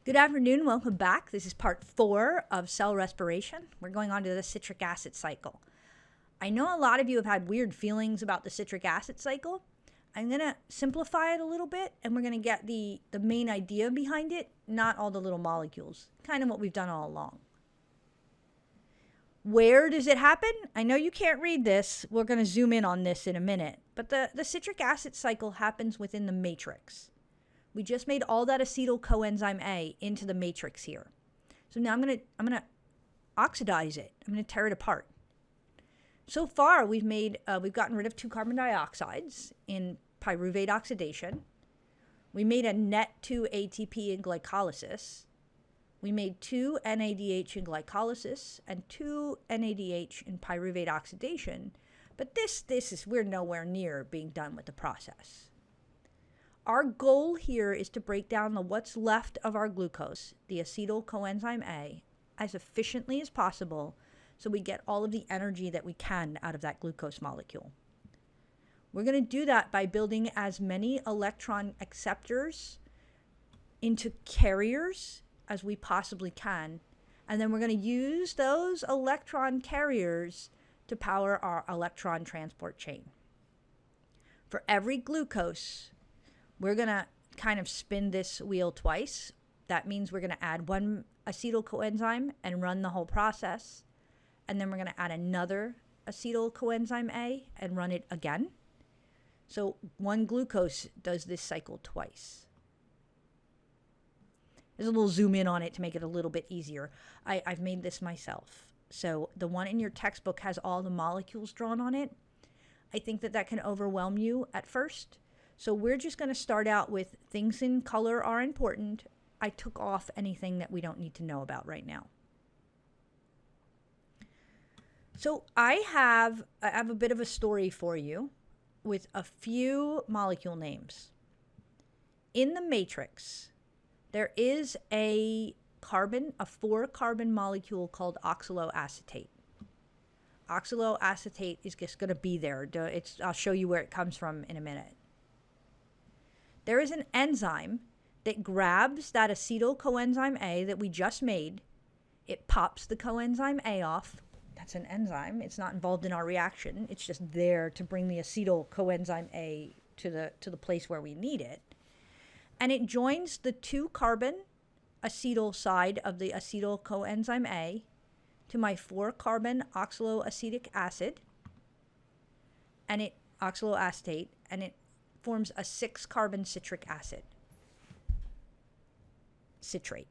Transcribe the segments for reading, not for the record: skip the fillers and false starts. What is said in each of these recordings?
Good afternoon. Welcome back. This is part 4 of cell respiration. We're going on to the citric acid cycle. I know a lot of you have had weird feelings about the citric acid cycle. I'm going to simplify it a little bit, and we're going to get the main idea behind it, not all the little molecules, kind of what we've done all along. Where does it happen? I know you can't read this. We're going to zoom in on this in a minute. But the citric acid cycle happens within the matrix. We just made all that acetyl coenzyme A into the matrix here. So now I'm gonna oxidize it. I'm gonna tear it apart. So far, we've gotten rid of 2 carbon dioxides in pyruvate oxidation. We made a net 2 ATP in glycolysis. We made 2 NADH in glycolysis and 2 NADH in pyruvate oxidation. But we're nowhere near being done with the process. Our goal here is to break down what's left of our glucose, the acetyl coenzyme A, as efficiently as possible so we get all of the energy that we can out of that glucose molecule. We're going to do that by building as many electron acceptors into carriers as we possibly can, and then we're going to use those electron carriers to power our electron transport chain. For every glucose, we're going to kind of spin this wheel twice. That means we're going to add 1 acetyl coenzyme and run the whole process. And then we're going to add another acetyl coenzyme A and run it again. So 1 glucose does this cycle twice. There's a little zoom in on it to make it a little bit easier. I've made this myself. So the one in your textbook has all the molecules drawn on it. I think that can overwhelm you at first. So we're just going to start out with things in color are important. I took off anything that we don't need to know about right now. So I have a bit of a story for you with a few molecule names. In the matrix, there is a 4-carbon molecule called oxaloacetate. Oxaloacetate is just going to be there. I'll show you where it comes from in a minute. There is an enzyme that grabs that acetyl coenzyme A that we just made. It pops the coenzyme A off. That's an enzyme. It's not involved in our reaction. It's just there to bring the acetyl coenzyme A to the place where we need it. And it joins the 2-carbon acetyl side of the acetyl coenzyme A to my 4-carbon oxaloacetic acid, and oxaloacetate, and it forms a 6-carbon citric acid. Citrate.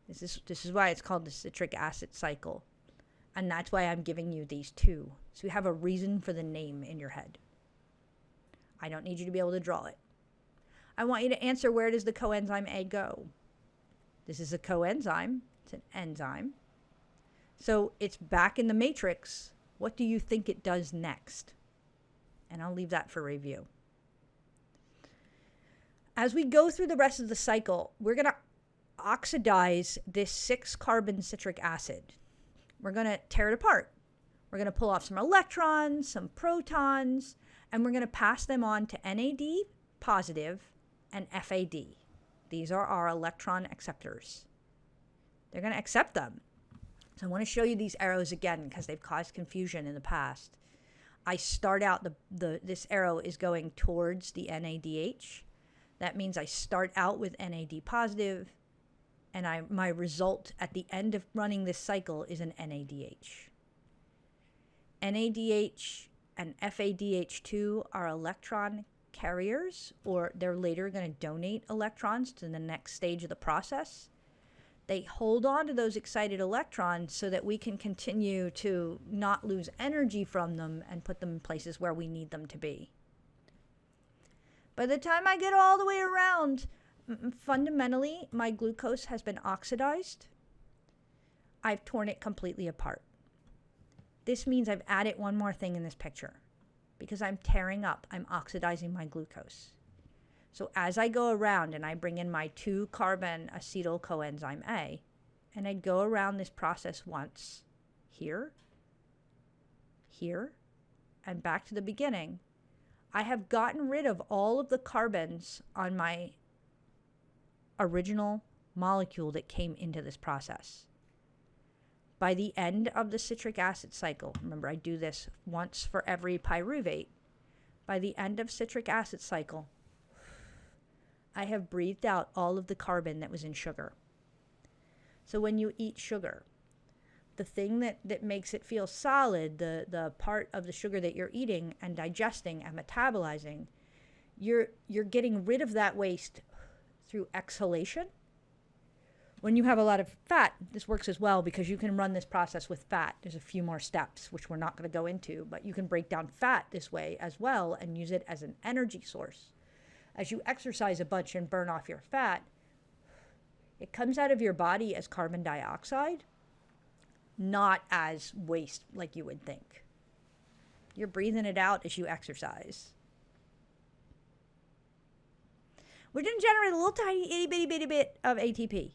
This is why it's called the citric acid cycle. And that's why I'm giving you these 2. So you have a reason for the name in your head. I don't need you to be able to draw it. I want you to answer, where does the coenzyme A go? This is a coenzyme. It's an enzyme. So it's back in the matrix. What do you think it does next? And I'll leave that for review. As we go through the rest of the cycle, we're going to oxidize this 6-carbon citric acid. We're going to tear it apart. We're going to pull off some electrons, some protons, and we're going to pass them on to NAD positive and FAD. These are our electron acceptors. They're going to accept them. So I want to show you these arrows again because they've caused confusion in the past. I start out, this arrow is going towards the NADH. That means I start out with NAD positive, and my result at the end of running this cycle is an NADH. NADH and FADH2 are electron carriers, or they're later going to donate electrons to the next stage of the process. They hold on to those excited electrons so that we can continue to not lose energy from them and put them in places where we need them to be. By the time I get all the way around, fundamentally, my glucose has been oxidized. I've torn it completely apart. This means I've added one more thing in this picture. Because I'm oxidizing my glucose. So as I go around and I bring in my 2-carbon acetyl coenzyme A, and I go around this process once, here, and back to the beginning, I have gotten rid of all of the carbons on my original molecule that came into this process. By the end of the citric acid cycle, remember I do this once for every pyruvate. By the end of citric acid cycle, I have breathed out all of the carbon that was in sugar. So when you eat sugar, the thing that makes it feel solid, the part of the sugar that you're eating and digesting and metabolizing, you're getting rid of that waste through exhalation. When you have a lot of fat, this works as well because you can run this process with fat. There's a few more steps, which we're not going to go into, but you can break down fat this way as well and use it as an energy source. As you exercise a bunch and burn off your fat, it comes out of your body as carbon dioxide, not as waste like you would think. You're breathing it out as you exercise. We're going to generate a little tiny itty bitty bit of ATP.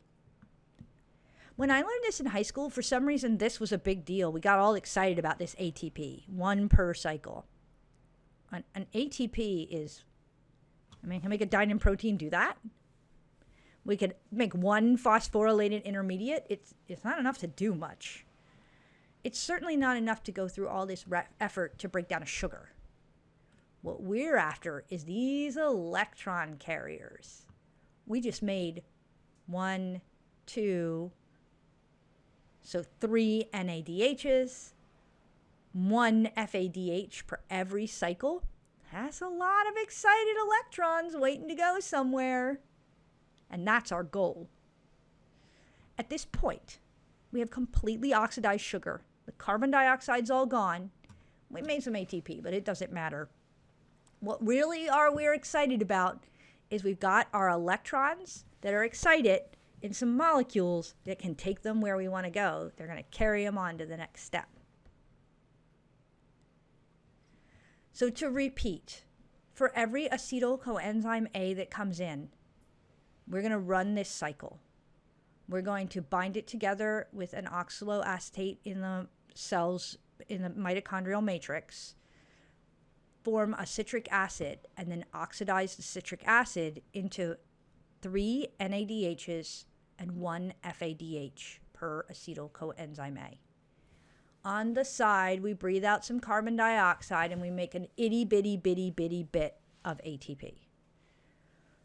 When I learned this in high school, for some reason, this was a big deal. We got all excited about this ATP, 1 per cycle. An ATP is, can make a dynein protein do that? We could make 1 phosphorylated intermediate. It's not enough to do much. It's certainly not enough to go through all this effort to break down a sugar. What we're after is these electron carriers. We just made 1, 2, so 3 NADHs, 1 FADH per every cycle. That's a lot of excited electrons waiting to go somewhere. And that's our goal. At this point, we have completely oxidized sugar. The carbon dioxide's all gone. We made some ATP, but it doesn't matter. What really we're excited about is we've got our electrons that are excited in some molecules that can take them where we want to go. They're going to carry them on to the next step. So to repeat, for every acetyl coenzyme A that comes in, we're going to run this cycle. We're going to bind it together with an oxaloacetate in the cells in the mitochondrial matrix, form a citric acid, and then oxidize the citric acid into 3 NADHs and 1 FADH per acetyl coenzyme A. On the side, we breathe out some carbon dioxide and we make an itty bitty bit of ATP.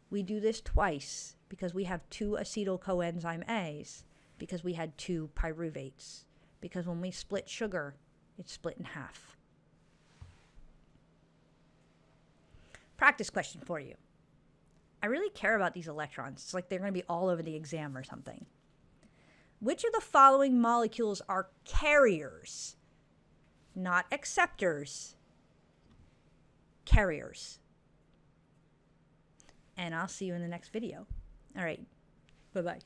We do this twice because we have 2 acetyl coenzyme A's, because we had 2 pyruvates, because when we split sugar, it's split in half. Practice question for you. I really care about these electrons. It's like they're going to be all over the exam or something. Which of the following molecules are carriers, not acceptors? Carriers. And I'll see you in the next video. All right. Bye-bye.